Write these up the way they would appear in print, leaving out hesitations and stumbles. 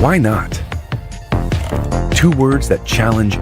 Why not? Two words that challenge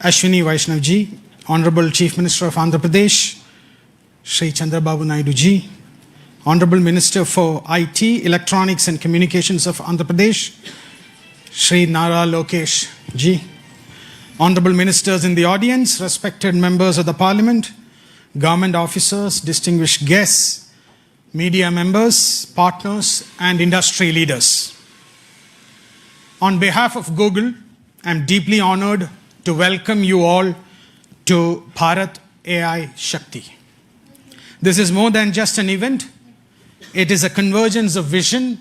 Ashwini Vaishnav ji, Honorable Chief Minister of Andhra Pradesh, Shri Chandrababu Naidu ji, Honorable Minister for IT, Electronics and Communications of Andhra Pradesh, Shri Nara Lokesh ji, Honorable Ministers in the audience, respected members of the Parliament, government officers, distinguished guests, media members, partners, and industry leaders. On behalf of Google, I'm deeply honored to welcome you all to Bharat AI Shakti. This is more than just an event. It is a convergence of vision,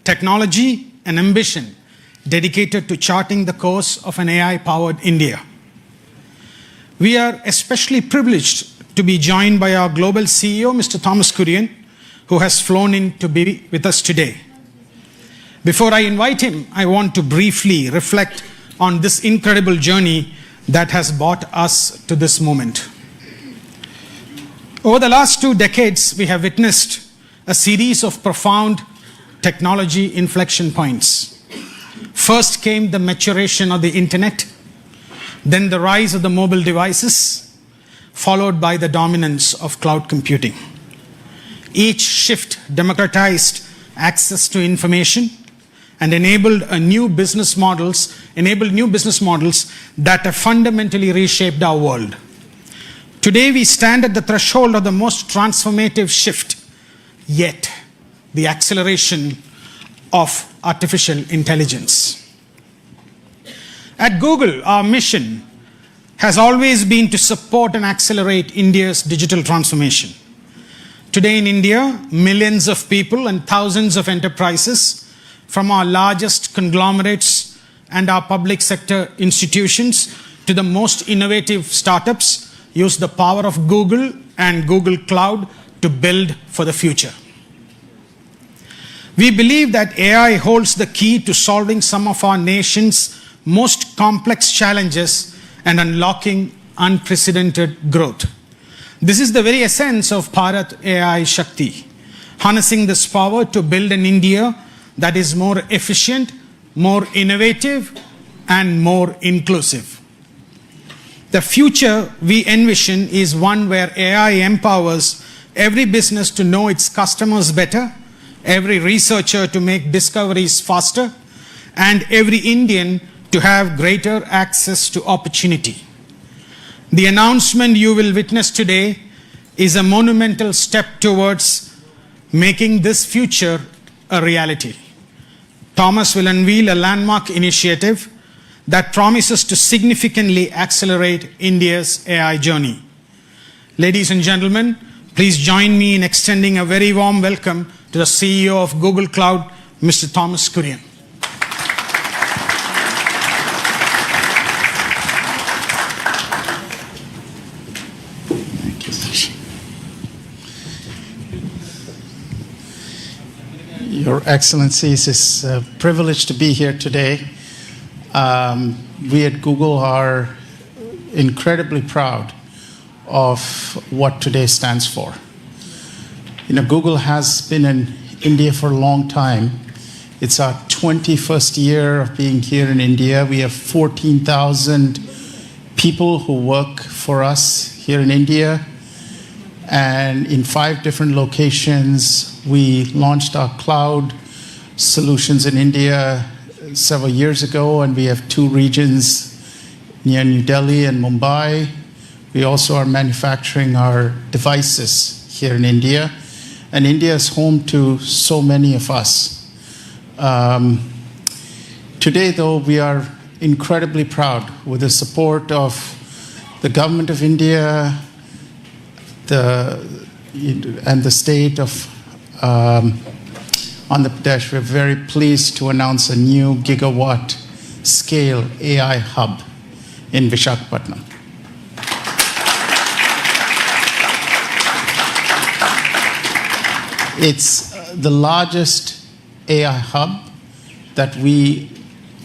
technology, and ambition dedicated to charting the course of an AI-powered India. We are especially privileged to be joined by our global CEO, Mr. Thomas Kurian, who has flown in to be with us today. Before I invite him, I want to briefly reflect on this incredible journey that has brought us to this moment. Over the last 2 decades, we have witnessed a series of profound technology inflection points. First came the maturation of the internet, then the rise of the mobile devices, followed by the dominance of cloud computing. Each shift democratized access to information and enabled new business models that have fundamentally reshaped our world. Today we stand at the threshold of the most transformative shift yet, the acceleration of artificial intelligence. At Google, our mission has always been to support and accelerate India's digital transformation. Today in India, millions of people and thousands of enterprises from our largest conglomerates and our public sector institutions to the most innovative startups use the power of Google and Google Cloud to build for the future. We believe that AI holds the key to solving some of our nation's most complex challenges and unlocking unprecedented growth. This is the very essence of Bharat AI Shakti, harnessing this power to build an India that is more efficient, more innovative, and more inclusive. The future we envision is one where AI empowers every business to know its customers better, every researcher to make discoveries faster, and every Indian to have greater access to opportunity. The announcement you will witness today is a monumental step towards making this future a reality. Thomas will unveil a landmark initiative that promises to significantly accelerate India's AI journey. Ladies and gentlemen, please join me in extending a very warm welcome to the CEO of Google Cloud, Mr. Thomas Kurian. Your Excellencies, it's a privilege to be here today. We at Google are incredibly proud of what today stands for. Google has been in India for a long time. It's our 21st year of being here in India. We have 14,000 people who work for us here in India. And in 5 different locations, we launched our cloud solutions in India several years ago, and we have 2 regions near New Delhi and Mumbai. We also are manufacturing our devices here in India, and India is home to so many of us. Today, though, we are incredibly proud with the support of the government of India and the state of Andhra Pradesh. We're very pleased to announce a new gigawatt scale AI hub in Visakhapatnam. It's the largest AI hub that we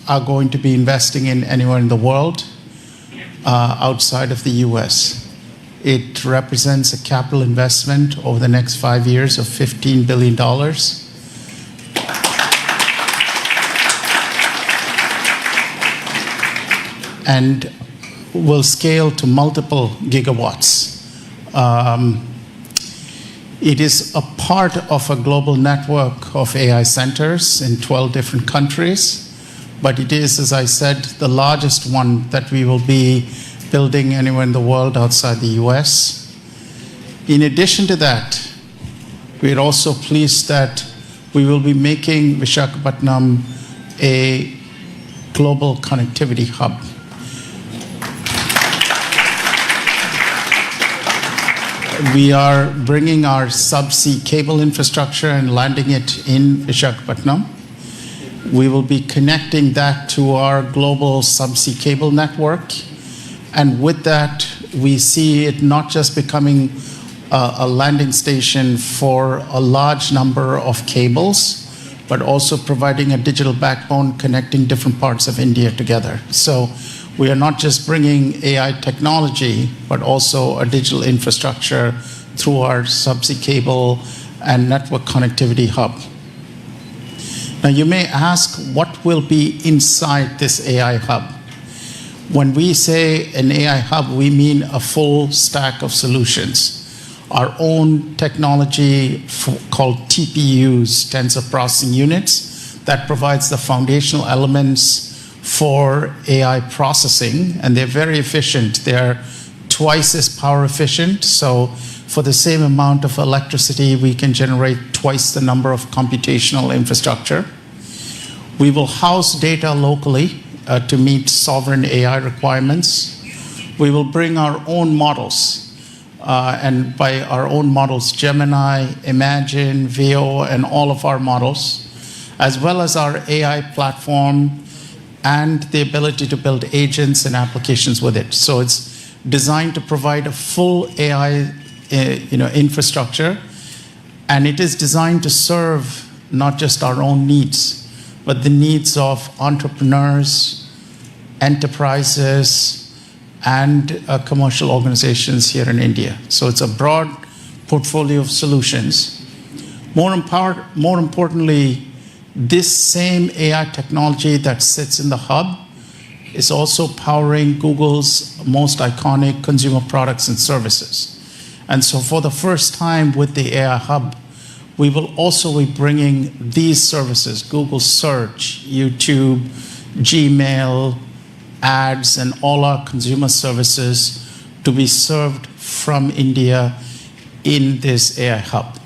are going to be investing in anywhere in the world outside of the US. It represents a capital investment over the next 5 years of $15 billion. And will scale to multiple gigawatts. It is a part of a global network of AI centers in 12 different countries, but it is, as I said, the largest one that we will be building anywhere in the world outside the US. In addition to that, we're also pleased that we will be making Visakhapatnam a global connectivity hub. We are bringing our subsea cable infrastructure and landing it in Visakhapatnam. We will be connecting that to our global subsea cable network. And with that, we see it not just becoming a landing station for a large number of cables, but also providing a digital backbone connecting different parts of India together. So we are not just bringing AI technology, but also a digital infrastructure through our subsea cable and network connectivity hub. Now you may ask, what will be inside this AI hub? When we say an AI hub, we mean a full stack of solutions. Our own technology called TPUs, tensor processing units, that provides the foundational elements for AI processing, and they're very efficient. They're twice as power efficient, so for the same amount of electricity, we can generate twice the number of computational infrastructure. We will house data locally to meet sovereign AI requirements. We will bring our own models, and by our own models, Gemini, Imagine, Veo, and all of our models, as well as our AI platform and the ability to build agents and applications with it. So it's designed to provide a full AI infrastructure, and it is designed to serve not just our own needs, but the needs of entrepreneurs, enterprises, and commercial organizations here in India. So it's a broad portfolio of solutions. More importantly, this same AI technology that sits in the hub is also powering Google's most iconic consumer products and services. And so for the first time with the AI hub, we will also be bringing these services, Google Search, YouTube, Gmail, ads, and all our consumer services to be served from India in this AI hub.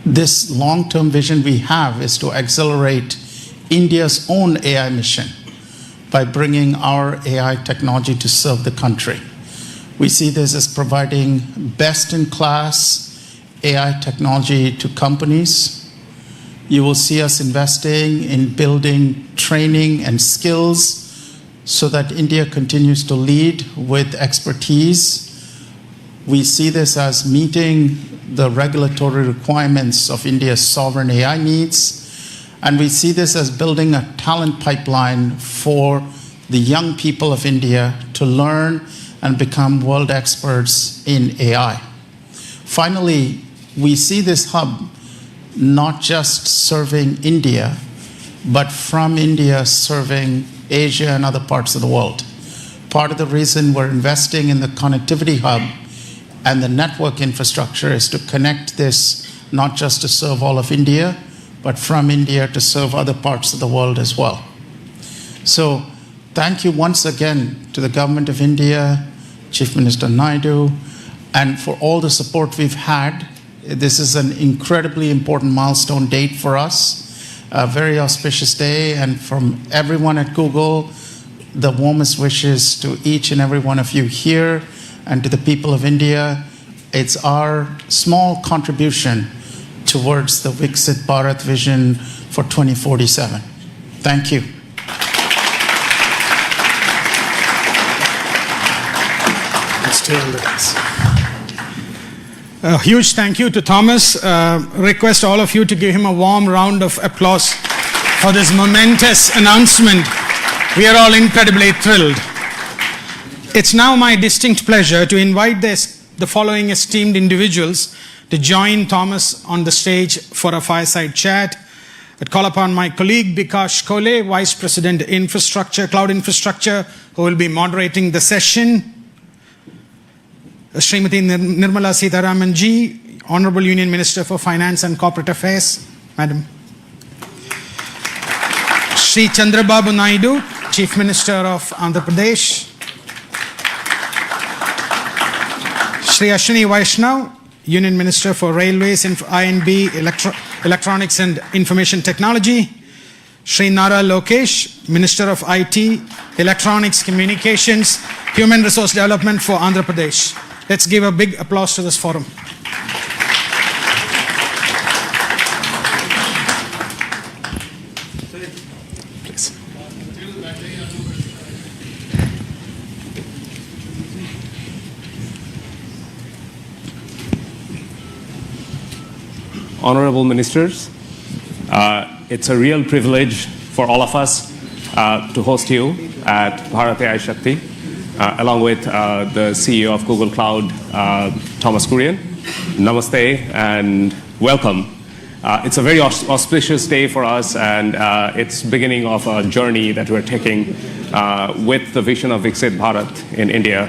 This long-term vision we have is to accelerate India's own AI mission by bringing our AI technology to serve the country. We see this as providing best-in-class AI technology to companies. You will see us investing in building training and skills so that India continues to lead with expertise. We see this as meeting the regulatory requirements of India's sovereign AI needs. And we see this as building a talent pipeline for the young people of India to learn and become world experts in AI. Finally, we see this hub not just serving India, but from India serving Asia and other parts of the world. Part of the reason we're investing in the connectivity hub and the network infrastructure is to connect this not just to serve all of India, but from India to serve other parts of the world as well. So thank you once again to the government of India, Chief Minister Naidu, and for all the support we've had. This is an incredibly important milestone date for us, a very auspicious day, and from everyone at Google, the warmest wishes to each and every one of you here, and to the people of India. It's our small contribution towards the Viksit Bharat vision for 2047. Thank you. Stay on the desk. A huge thank you to Thomas. Request all of you to give him a warm round of applause for this momentous announcement. We are all incredibly thrilled. It's now my distinct pleasure to invite the following esteemed individuals to join Thomas on the stage for a fireside chat. I'd call upon my colleague Bikash Kole, Vice President Infrastructure, Cloud Infrastructure, who will be moderating the session. Srimati Nirmala Sitharaman ji, Honorable Union Minister for Finance and Corporate Affairs, Madam. Shri Chandrababu Naidu, Chief Minister of Andhra Pradesh. Shri Ashwini Vaishnav, Union Minister for Railways, I&B, Electronics and Information Technology. Shri Nara Lokesh, Minister of IT, Electronics, Communications, Human Resource Development for Andhra Pradesh. Let's give a big applause to this forum. Please. Honorable Ministers, it's a real privilege for all of us to host you at Bharat AI Shakti, along with the CEO of Google Cloud, Thomas Kurian. Namaste and welcome. It's a very auspicious day for us, and it's beginning of a journey that we're taking with the vision of Viksit Bharat in India.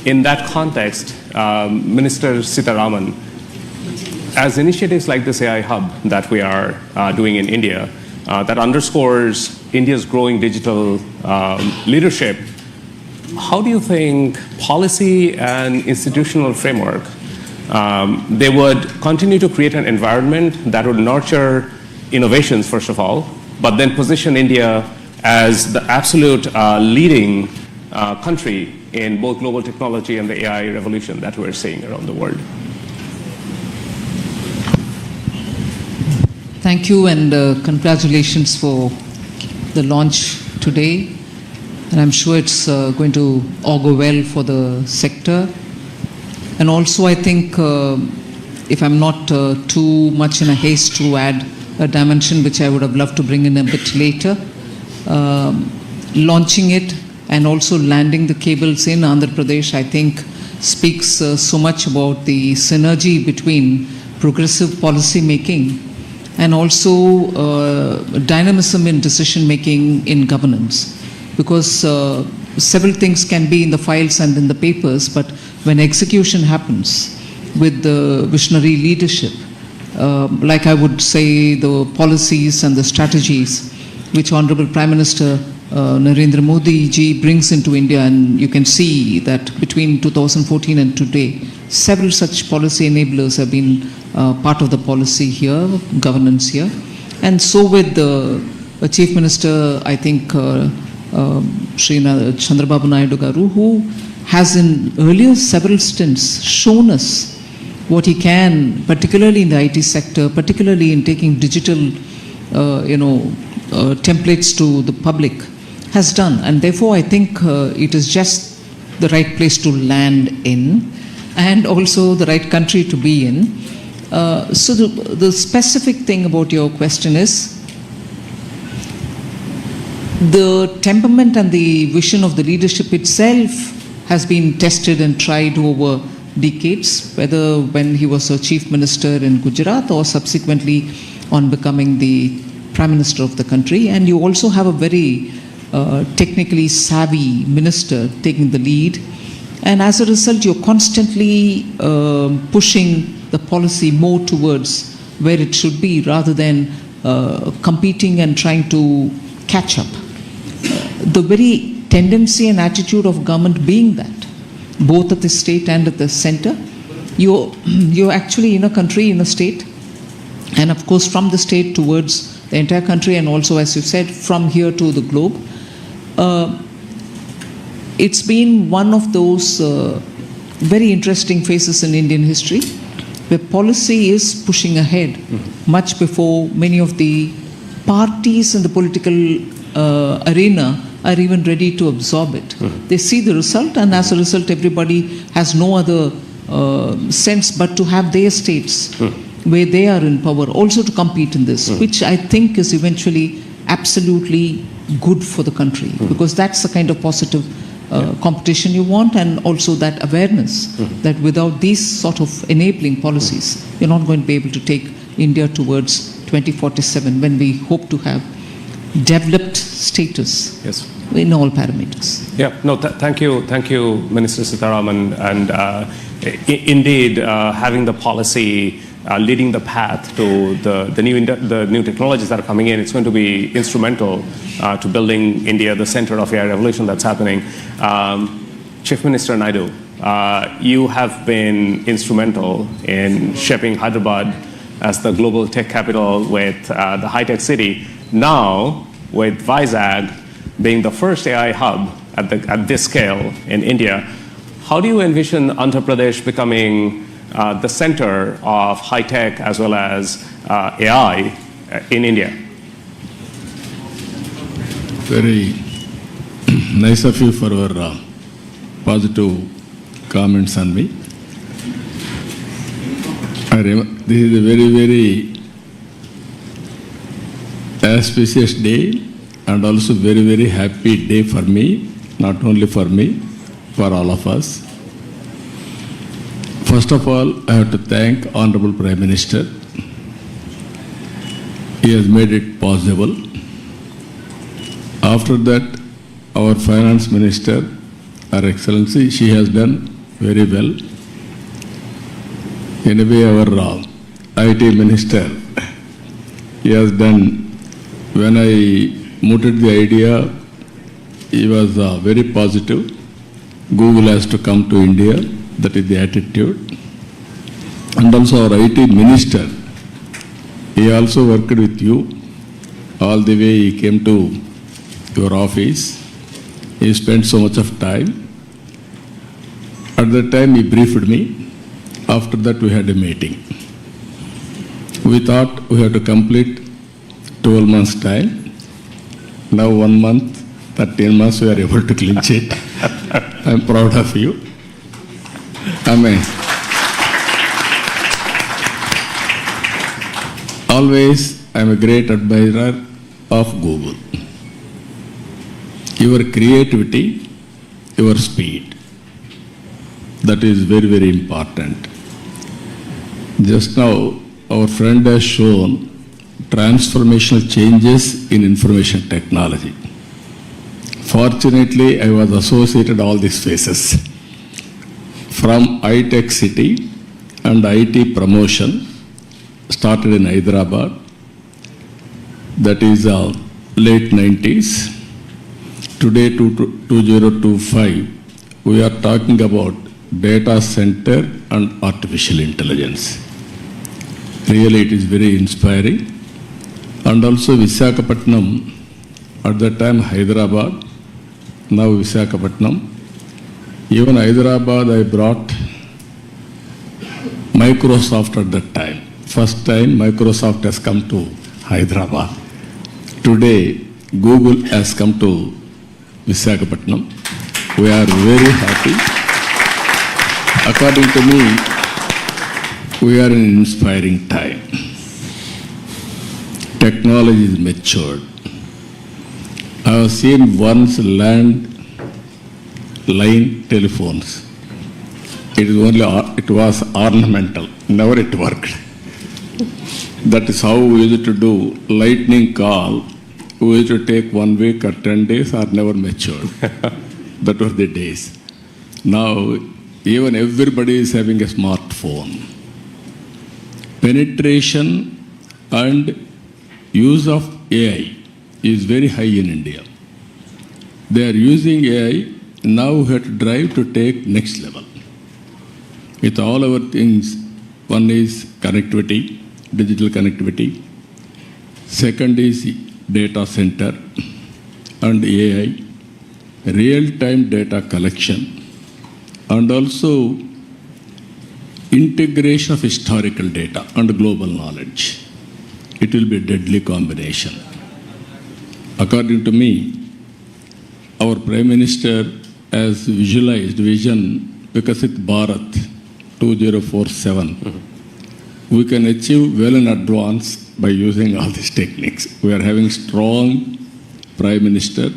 In that context, Minister Sitaraman, as initiatives like this AI Hub that we are doing in India, that underscores India's growing digital leadership, how do you think policy and institutional framework they would continue to create an environment that would nurture innovations, first of all, but then position India as the absolute leading country in both global technology and the AI revolution that we're seeing around the world? Thank you, and congratulations for the launch today. And I'm sure it's going to augur well for the sector. And also, I think, if I'm not too much in a haste to add a dimension which I would have loved to bring in a bit later, launching it and also landing the cables in Andhra Pradesh, I think, speaks so much about the synergy between progressive policy making and also dynamism in decision making in governance. Because several things can be in the files and in the papers, but when execution happens with the visionary leadership, like I would say the policies and the strategies which Honorable Prime Minister Narendra Modi ji brings into India, and you can see that between 2014 and today, several such policy enablers have been part of the policy here, governance here. And so with the Chief Minister, I think, Chandrababu Naidu Garu, who has in earlier several stints shown us what he can, particularly in the IT sector, particularly in taking digital, templates to the public, has done. And therefore, I think it is just the right place to land in, and also the right country to be in. So the specific thing about your question is, the temperament and the vision of the leadership itself has been tested and tried over decades, whether when he was a chief minister in Gujarat or subsequently on becoming the prime minister of the country. And you also have a very technically savvy minister taking the lead. And as a result, you're constantly pushing the policy more towards where it should be, rather than competing and trying to catch up. The very tendency and attitude of government being that, both at the state and at the center, you're actually in a country, in a state, and of course from the state towards the entire country, and also, as you said, from here to the globe. It's been one of those very interesting phases in Indian history, where policy is pushing ahead much before many of the parties in the political arena are even ready to absorb it. They see the result, and as a result, everybody has no other sense but to have their states where they are in power also to compete in this, which I think is eventually absolutely good for the country, because that's the kind of positive competition you want, and also that awareness that without these sort of enabling policies, you're not going to be able to take India towards 2047, when we hope to have developed status in all parameters. Yeah, no, thank you, Minister Sitaraman. And indeed, having the policy leading the path to the new technologies that are coming in, it's going to be instrumental to building India, the center of AI revolution that's happening. Chief Minister Naidu, you have been instrumental in shaping Hyderabad as the global tech capital with the high-tech city. Now, with Vizag being the first AI hub at this scale in India, how do you envision Andhra Pradesh becoming the center of high-tech as well as AI in India? Very nice of you for your positive comments on me. This is a very, very auspicious day, and also very, very happy day for me, not only for me, for all of us. First of all, I have to thank Honorable Prime Minister he has made it possible. After that, our finance minister, Her Excellency, she has done very well. Anyway, our IT minister, he has done, when I mooted the idea, he was very positive. Google has to come to India, that is the attitude. And also our IT minister, he also worked with you. All the way he came to your office. He spent so much of time. At that time he briefed me. After that we had a meeting. We thought we had to complete 12 months time. Now 1 month, 13 months we are able to clinch it. I am proud of you. Amen. Always I am a great admirer of Google. Your creativity, your speed, that is very, very important. Just now, our friend has shown transformational changes in information technology. Fortunately, I was associated all these phases. From iTech City and IT promotion, started in Hyderabad, that is late 90s. Today, 2025, we are talking about data center and artificial intelligence. Really, it is very inspiring. And also Visakhapatnam, at that time Hyderabad, now Visakhapatnam. Even Hyderabad, I brought Microsoft at that time. First time Microsoft has come to Hyderabad. Today, Google has come to Visakhapatnam. We are very happy. According to me, we are in an inspiring time. Technology is matured. I have seen once land line telephones. It was ornamental. Never it worked. That is how we used to do lightning call. We used to take 1 week or 10 days or never matured. That were the days. Now, even everybody is having a smartphone. Penetration and use of AI is very high in India. They are using AI, now we have to drive to take next level. With all our things, one is connectivity, digital connectivity. Second is data center and AI, real-time data collection, and also integration of historical data and global knowledge. It will be a deadly combination. According to me, our Prime Minister has visualized vision Viksit Bharat 2047. We can achieve well in advance by using all these techniques. We are having strong Prime Minister,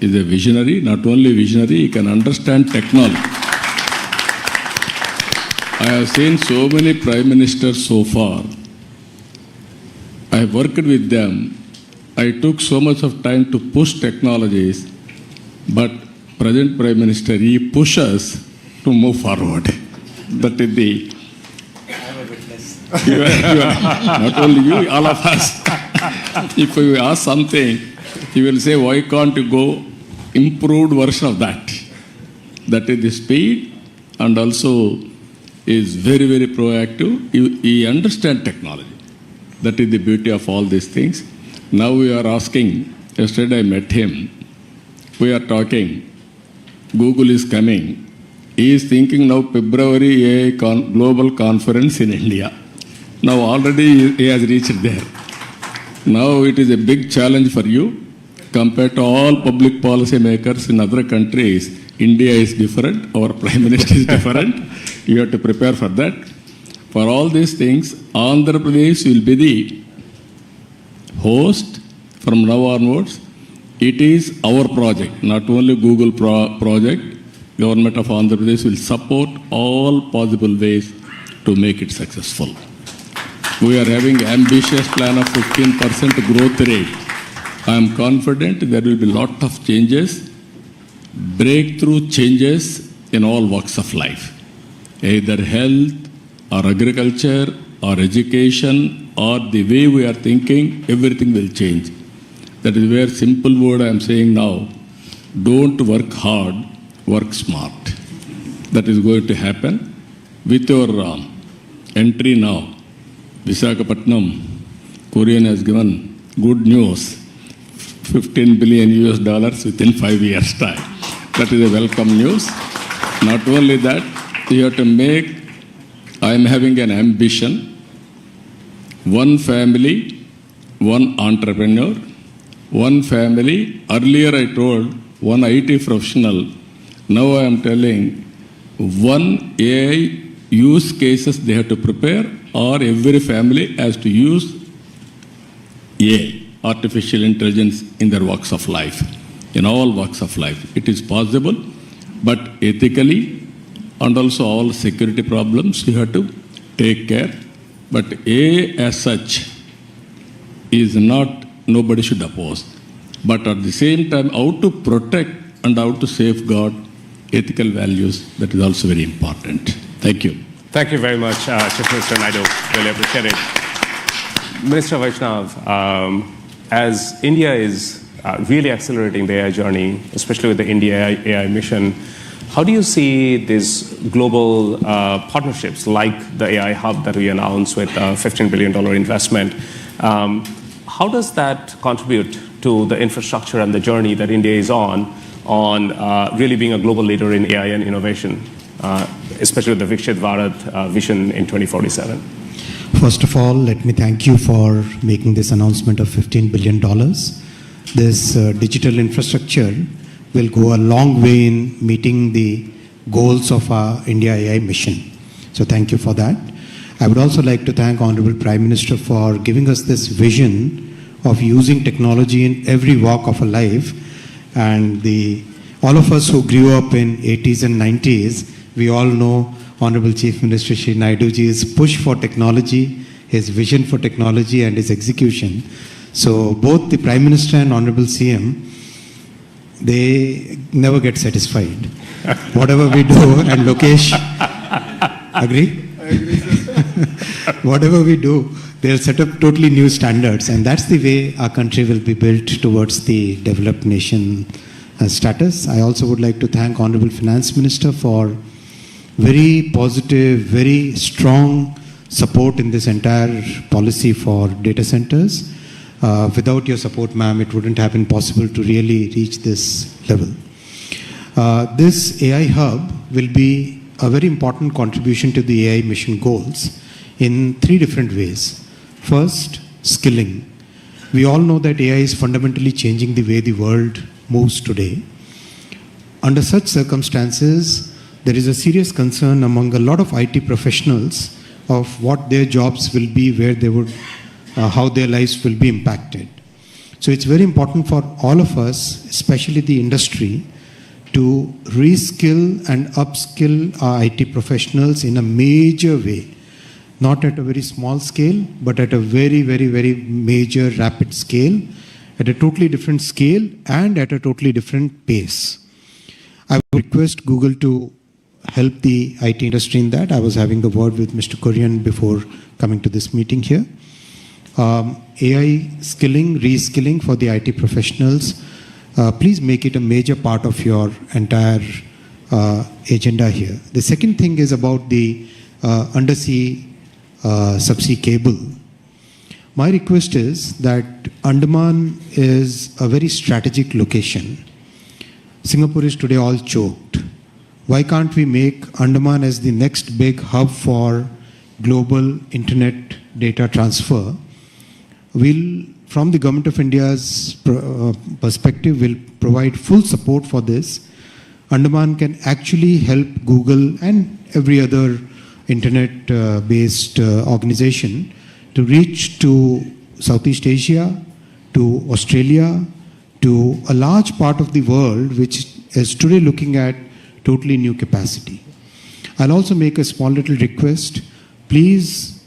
is a visionary, not only visionary, he can understand technology. I have seen so many Prime Ministers so far. I have worked with them. I took so much of time to push technologies, but present Prime Minister, he pushes to move forward. That is the... not only you, all of us. If you ask something, he will say, why can't you go improved version of that? That is the speed, and also is very, very proactive. He understands technology. That is the beauty of all these things. Now we are asking, yesterday I met him, we are talking, Google is coming. He is thinking now February AI global conference in India. Now already he has reached there. Now it is a big challenge for you. Compared to all public policy makers in other countries, India is different, our Prime Minister is different. You have to prepare for that. For all these things, Andhra Pradesh will be the host from now onwards. It is our project, not only Google project. Government of Andhra Pradesh will support all possible ways to make it successful. We are having ambitious plan of 15% growth rate. I am confident there will be lot of changes, breakthrough changes in all walks of life, either health or agriculture or education or the way we are thinking, everything will change. That is where simple word I am saying now, don't work hard, work smart. That is going to happen. With your entry now, Visakhapatnam, Korean has given good news, $15 billion within 5 years' time. That is a welcome news. Not only that, you have to make, I am having an ambition, one family, one entrepreneur, one family. Earlier I told one IT professional, now I am telling one AI use cases they have to prepare, or every family has to use AI, artificial intelligence, in their walks of life, in all walks of life. It is possible, but ethically and also all security problems you have to take care. But AI as such is not, nobody should oppose. But at the same time, how to protect and how to safeguard ethical values, that is also very important. Thank you. Thank you very much, Chief Minister Naidu. Really appreciate it. Minister Vaishnav, as India is really accelerating the AI journey, especially with the India AI mission, how do you see these global partnerships like the AI hub that we announced with a $15 billion investment? How does that contribute to the infrastructure and the journey that India is on really being a global leader in AI and innovation, especially with the Viksit Bharat vision in 2047? First of all, let me thank you for making this announcement of $15 billion. This digital infrastructure will go a long way in meeting the goals of our India AI mission. So thank you for that. I would also like to thank Honorable Prime Minister for giving us this vision of using technology in every walk of our life. And all of us who grew up in 80s and 90s, we all know Honorable Chief Minister Shri Naiduji's push for technology, his vision for technology and his execution. So both the Prime Minister and Honorable CM, they never get satisfied. Whatever we do, and Lokesh, agree? I agree, sir. Whatever we do, they'll set up totally new standards, and that's the way our country will be built towards the developed nation status. I also would like to thank Honorable Finance Minister for very positive, very strong support in this entire policy for data centers. Without your support, ma'am, it wouldn't have been possible to really reach this level. This AI hub will be a very important contribution to the AI mission goals in 3 different ways. First, skilling. We all know that AI is fundamentally changing the way the world moves today. Under such circumstances, there is a serious concern among a lot of IT professionals of what their jobs will be, where they would, how their lives will be impacted. So it's very important for all of us, especially the industry, to reskill and upskill our IT professionals in a major way. Not at a very small scale, but at a very, very, very major, rapid scale, at a totally different scale and at a totally different pace. I would request Google to help the IT industry in that. I was having a word with Mr. Kurian before coming to this meeting here. AI skilling, reskilling for the IT professionals, please make it a major part of your entire agenda here. The second thing is about the undersea subsea cable. My request is that Andaman is a very strategic location. Singapore is today all choked. Why can't we make Andaman as the next big hub for global internet data transfer? We'll, from the Government of India's perspective, will provide full support for this. Andaman can actually help Google and every other internet-based organization to reach to Southeast Asia, to Australia, to a large part of the world which is today looking at totally new capacity. I'll also make a small little request. Please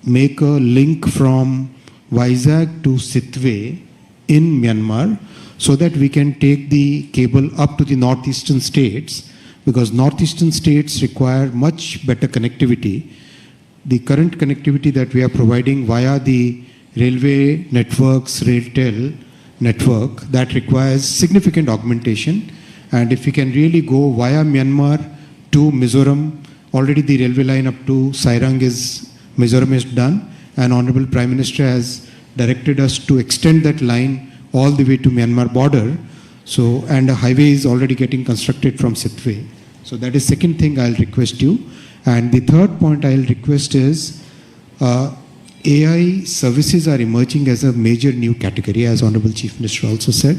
make a link from Vizag to Sitwe in Myanmar so that we can take the cable up to the northeastern states, because northeastern states require much better connectivity. The current connectivity that we are providing via the railway networks, RailTel network, that requires significant augmentation. And if we can really go via Myanmar to Mizoram, already the railway line up to Sairang Mizoram is done, and Honorable Prime Minister has directed us to extend that line all the way to Myanmar border. So, and a highway is already getting constructed from Sitwe. So that is second thing I'll request you. And the third point I'll request is AI services are emerging as a major new category, as Honorable Chief Minister also said.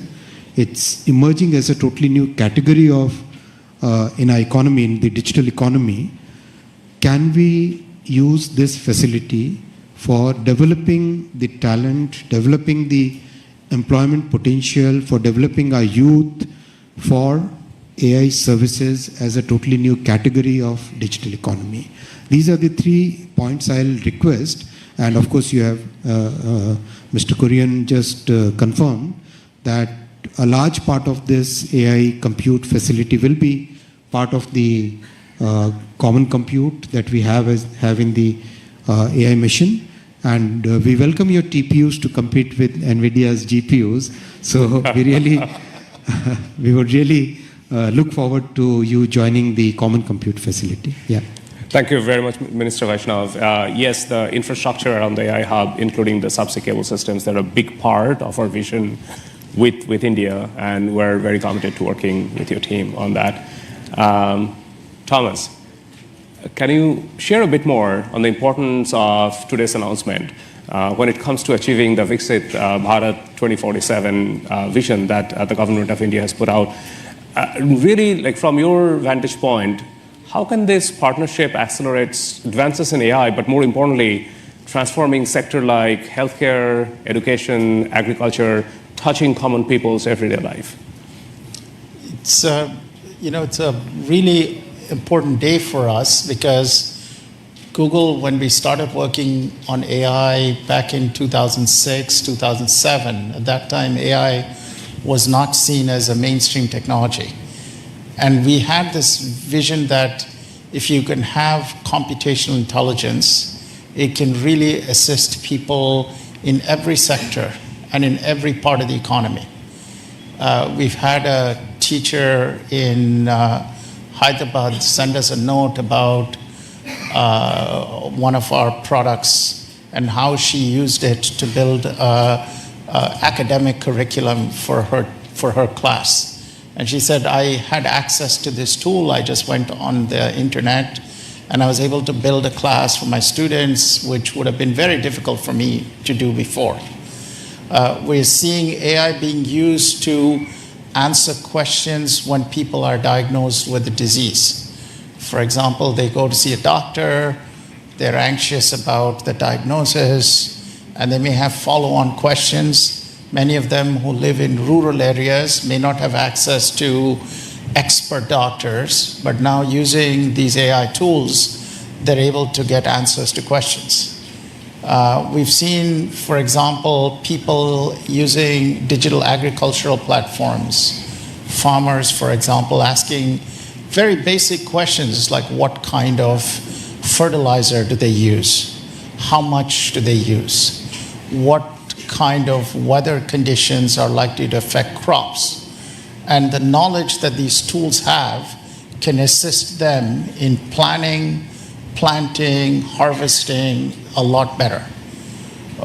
It's emerging as a totally new category of in our economy, in the digital economy. Can we use this facility for developing the talent, developing the employment potential, for developing our youth for AI services as a totally new category of digital economy? These are the 3 points I'll request. And of course, you have Mr. Kurian just confirmed that a large part of this AI compute facility will be part of the common compute that we have in the AI mission. And we welcome your TPUs to compete with NVIDIA's GPUs. So we would really look forward to you joining the common compute facility. Yeah. Thank you very much, Minister Vaishnav. Yes, the infrastructure around the AI hub, including the subsea cable systems, they're a big part of our vision with India, and we're very committed to working with your team on that. Thomas, can you share a bit more on the importance of today's announcement when it comes to achieving the Viksit Bharat 2047 vision that the government of India has put out? Really, like from your vantage point, how can this partnership accelerate advances in AI, but more importantly, transforming sector like healthcare, education, agriculture, touching common people's everyday life? It's it's a really important day for us because Google, when we started working on AI back in 2006, 2007, at that time AI was not seen as a mainstream technology. And we had this vision that if you can have computational intelligence, it can really assist people in every sector and in every part of the economy. We've had a teacher in Hyderabad send us a note about one of our products and how she used it to build academic curriculum for her class. And she said, I had access to this tool. I just went on the internet and I was able to build a class for my students, which would have been very difficult for me to do before. We're seeing AI being used to answer questions when people are diagnosed with a disease. For example, they go to see a doctor, they're anxious about the diagnosis, and they may have follow-on questions. Many of them who live in rural areas may not have access to expert doctors, but now using these AI tools, they're able to get answers to questions. We've seen, for example, people using digital agricultural platforms, farmers, for example, asking very basic questions like what kind of fertilizer do they use? How much do they use? What kind of weather conditions are likely to affect crops? And the knowledge that these tools have can assist them in planning, planting, harvesting a lot better.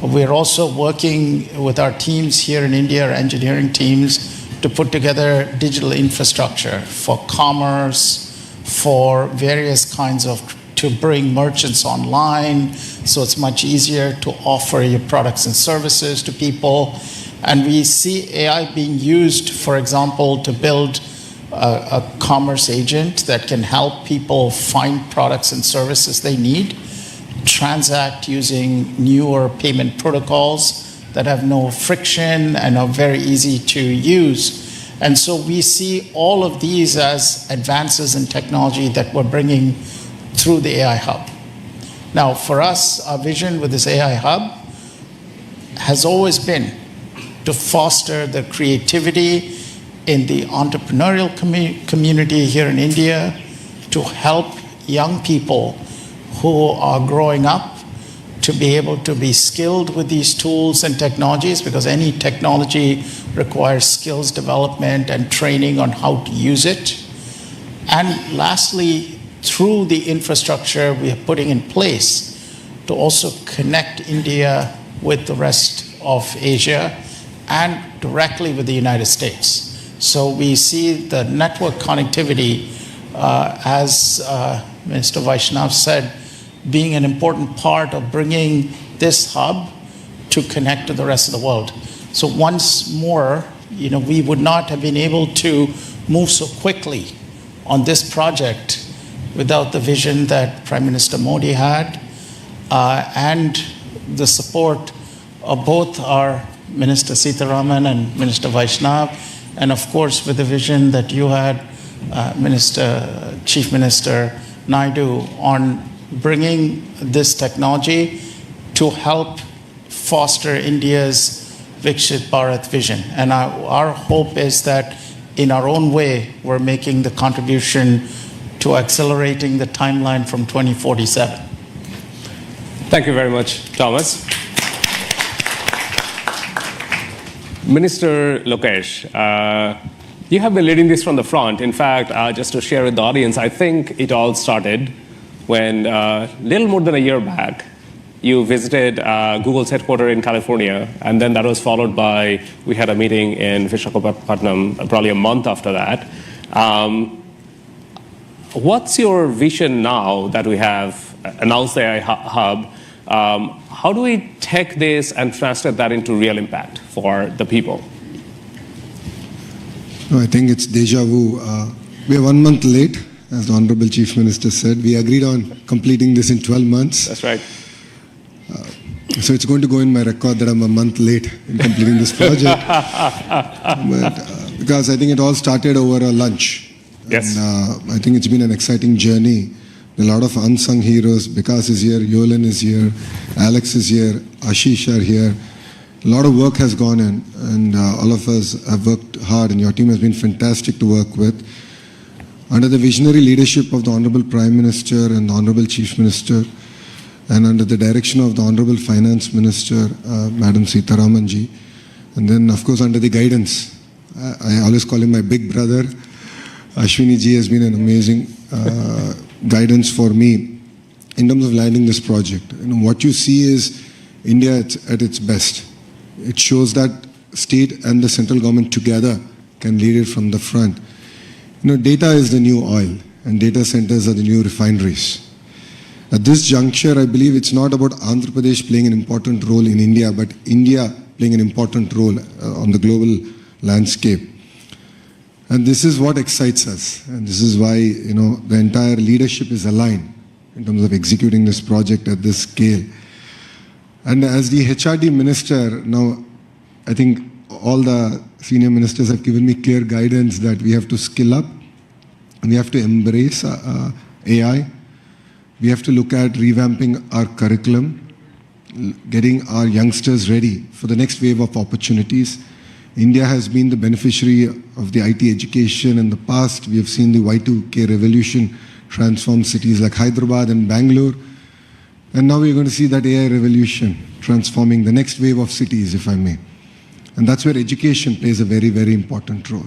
We're also working with our teams here in India, our engineering teams, to put together digital infrastructure for commerce, for various kinds of, to bring merchants online, so it's much easier to offer your products and services to people. And we see AI being used, for example, to build a commerce agent that can help people find products and services they need, transact using newer payment protocols that have no friction and are very easy to use. And so we see all of these as advances in technology that we're bringing through the AI Hub. Now, for us, our vision with this AI hub has always been to foster the creativity in the entrepreneurial community here in India, to help young people who are growing up to be able to be skilled with these tools and technologies, because any technology requires skills development and training on how to use it. And lastly, through the infrastructure we are putting in place to also connect India with the rest of Asia and directly with the United States. So we see the network connectivity, as Minister Vaishnav said, being an important part of bringing this hub to connect to the rest of the world. So once more, we would not have been able to move so quickly on this project without the vision that Prime Minister Modi had, and the support of both our Minister Sitharaman and Minister Vaishnav, and of course with the vision that you had, Chief Minister Naidu, on bringing this technology to help foster India's Viksit Bharat vision. And our hope is that in our own way, we're making the contribution to accelerating the timeline from 2047. Thank you very much, Thomas. Minister Lokesh, you have been leading this from the front. In fact, just to share with the audience, I think it all started when little more than a year back, you visited Google's headquarters in California, and then that was followed by, we had a meeting in Visakhapatnam probably a month after that. What's your vision now that we have announced the AI hub? How do we take this and translate that into real impact for the people? No, I think it's deja vu. We are 1 month late, as the Honorable Chief Minister said. We agreed on completing this in 12 months. That's right. So it's going to go in my record that I'm a month late in completing this project. But, because I think it all started over a lunch. Yes. And, I think it's been an exciting journey. A lot of unsung heroes. Vikas is here, Yolan is here, Alex is here, Ashish are here. A lot of work has gone in, and all of us have worked hard, and your team has been fantastic to work with. Under the visionary leadership of the Honorable Prime Minister and the Honorable Chief Minister, and under the direction of the Honorable Finance Minister, Madam Sitharaman ji, and then of course under the guidance, I always call him my big brother, Ashwini ji has been an amazing guidance for me in terms of landing this project. What you see is India at its best. It shows that state and the central government together can lead it from the front. Data is the new oil, and data centers are the new refineries. At this juncture, I believe it's not about Andhra Pradesh playing an important role in India, but India playing an important role on the global landscape. And this is what excites us, and this is why the entire leadership is aligned in terms of executing this project at this scale. And as the HRD minister, now I think all the senior ministers have given me clear guidance that we have to skill up, and we have to embrace AI. We have to look at revamping our curriculum, getting our youngsters ready for the next wave of opportunities. India has been the beneficiary of the IT education in the past. We have seen the Y2K revolution transform cities like Hyderabad and Bangalore. And now we're going to see that AI revolution transforming the next wave of cities, if I may. And that's where education plays a very, very important role.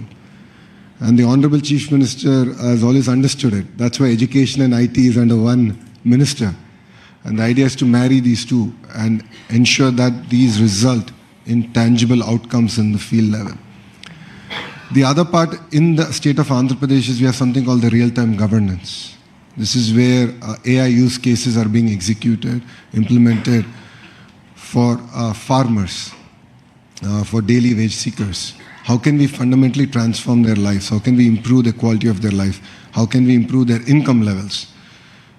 And the Honorable Chief Minister has always understood it. That's why education and IT is under one minister. And the idea is to marry these two and ensure that these result in tangible outcomes in the field level. The other part in the state of Andhra Pradesh is we have something called the real-time governance. This is where AI use cases are being executed, implemented for farmers, for daily wage seekers. How can we fundamentally transform their lives? How can we improve the quality of their life? How can we improve their income levels?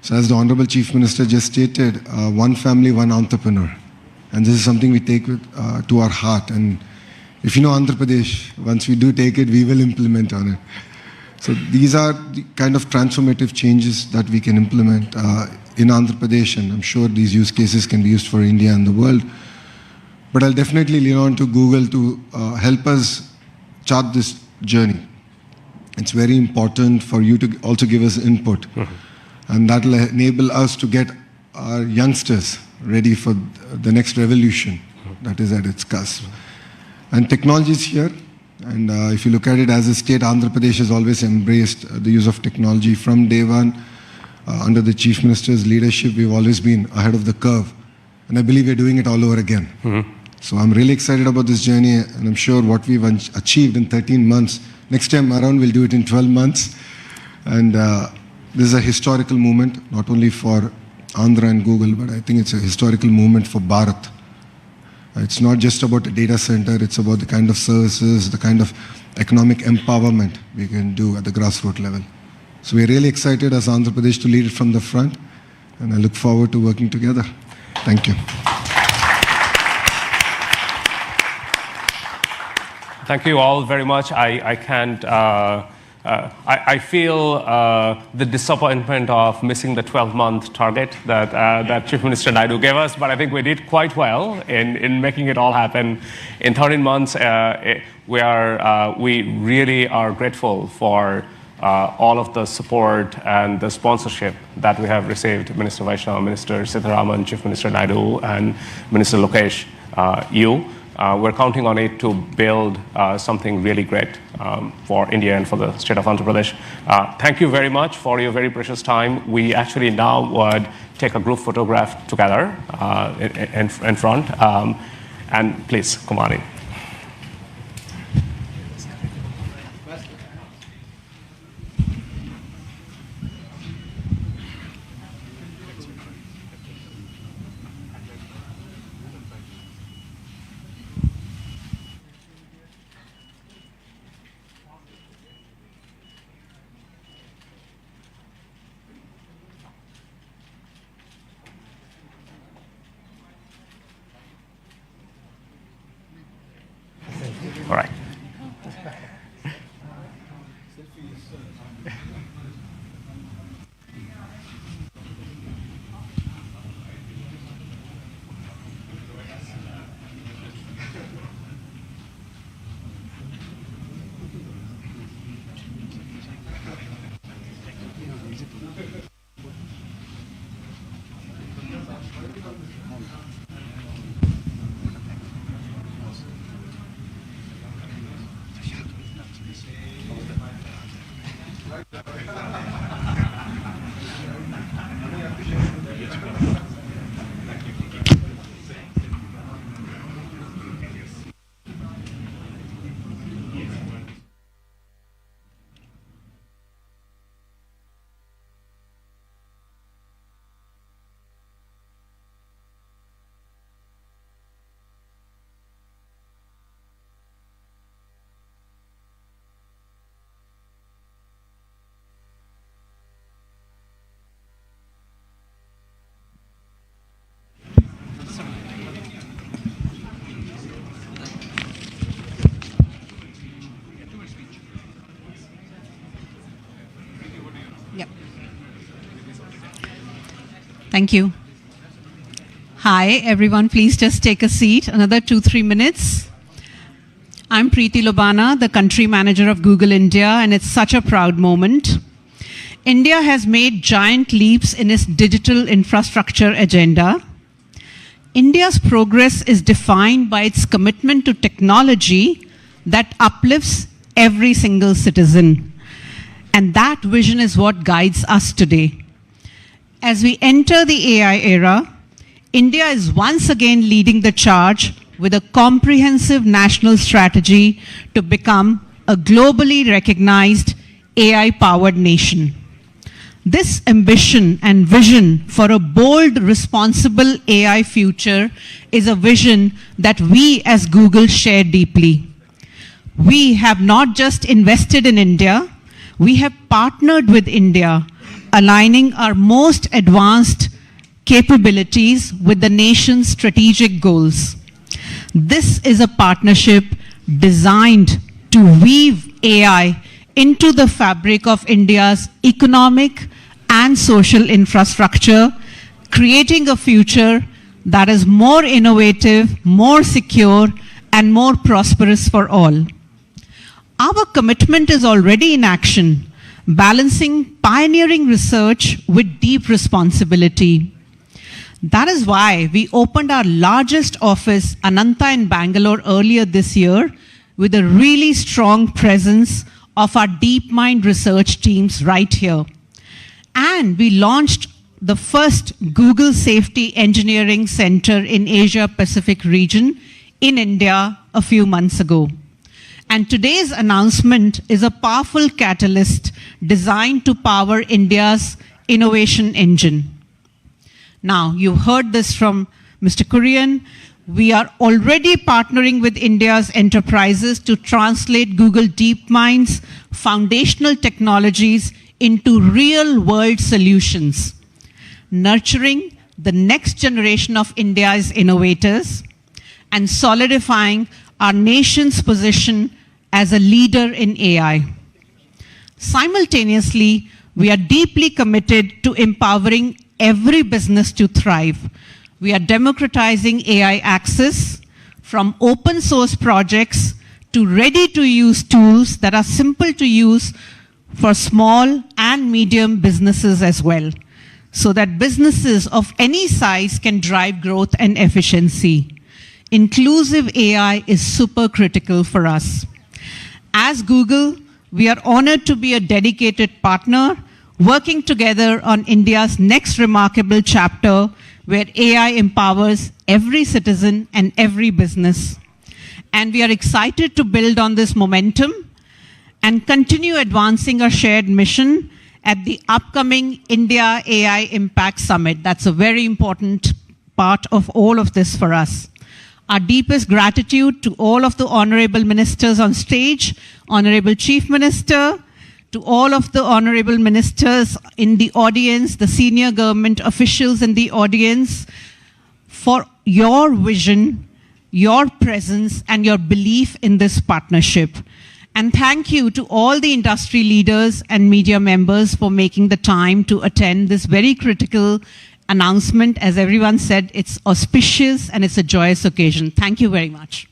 So as the Honorable Chief Minister just stated, one family, one entrepreneur. And this is something we take to our heart. And if you know Andhra Pradesh, once we do take it, we will implement on it. So these are the kind of transformative changes that we can implement in Andhra Pradesh, and I'm sure these use cases can be used for India and the world. But I'll definitely lean on to Google to help us chart this journey. It's very important for you to also give us input, and that will enable us to get our youngsters ready for the next revolution that is at its cusp. And technology is here, and if you look at it as a state, Andhra Pradesh has always embraced the use of technology from day one. Under the Chief Minister's leadership, we've always been ahead of the curve, and I believe we're doing it all over again. So I'm really excited about this journey, and I'm sure what we've achieved in 13 months, next time around we'll do it in 12 months. And this is a historical moment, not only for Andhra and Google, but I think it's a historical moment for Bharat. It's not just about a data center, it's about the kind of services, the kind of economic empowerment we can do at the grassroots level. So we're really excited as Andhra Pradesh to lead it from the front, and I look forward to working together. Thank you. Thank you all very much. I can't, I feel the disappointment of missing the 12-month target that Chief Minister Naidu gave us, but I think we did quite well in making it all happen. In 13 months, we really are grateful for all of the support and the sponsorship that we have received. Minister Vaishnav, Minister Sitharaman, Chief Minister Naidu, and Minister Lokesh, we're counting on it to build something really great for India and for the state of Andhra Pradesh. Thank you very much for your very precious time. We actually now would take a group photograph together in front. And please, come on in. All right. Thank you. Hi, everyone. Please just take a seat. Another 2-3 minutes. I'm Preeti Lobana, the country manager of Google India, and it's such a proud moment. India has made giant leaps in its digital infrastructure agenda. India's progress is defined by its commitment to technology that uplifts every single citizen. And that vision is what guides us today. As we enter the AI era, India is once again leading the charge with a comprehensive national strategy to become a globally recognized AI-powered nation. This ambition and vision for a bold, responsible AI future is a vision that we as Google share deeply. We have not just invested in India, we have partnered with India, aligning our most advanced capabilities with the nation's strategic goals. This is a partnership designed to weave AI into the fabric of India's economic and social infrastructure, creating a future that is more innovative, more secure, and more prosperous for all. Our commitment is already in action, balancing pioneering research with deep responsibility. That is why we opened our largest office, Ananta in Bangalore, earlier this year, with a really strong presence of our DeepMind research teams right here. And we launched the first Google Safety Engineering Center in Asia Pacific region in India a few months ago. And today's announcement is a powerful catalyst designed to power India's innovation engine. Now, you've heard this from Mr. Kurian. We are already partnering with India's enterprises to translate Google DeepMind's foundational technologies into real-world solutions, nurturing the next generation of India's innovators and solidifying our nation's position as a leader in AI. Simultaneously, we are deeply committed to empowering every business to thrive. We are democratizing AI access from open source projects to ready-to-use tools that are simple to use for small and medium businesses as well, so that businesses of any size can drive growth and efficiency. Inclusive AI is super critical for us. As Google, we are honored to be a dedicated partner, working together on India's next remarkable chapter, where AI empowers every citizen and every business. And we are excited to build on this momentum and continue advancing our shared mission at the upcoming India AI Impact Summit. That's a very important part of all of this for us. Our deepest gratitude to all of the honorable ministers on stage, Honorable Chief Minister, to all of the honorable ministers in the audience, the senior government officials in the audience, for your vision, your presence, and your belief in this partnership. And thank you to all the industry leaders and media members for making the time to attend this very critical announcement. As everyone said, it's auspicious and it's a joyous occasion. Thank you very much.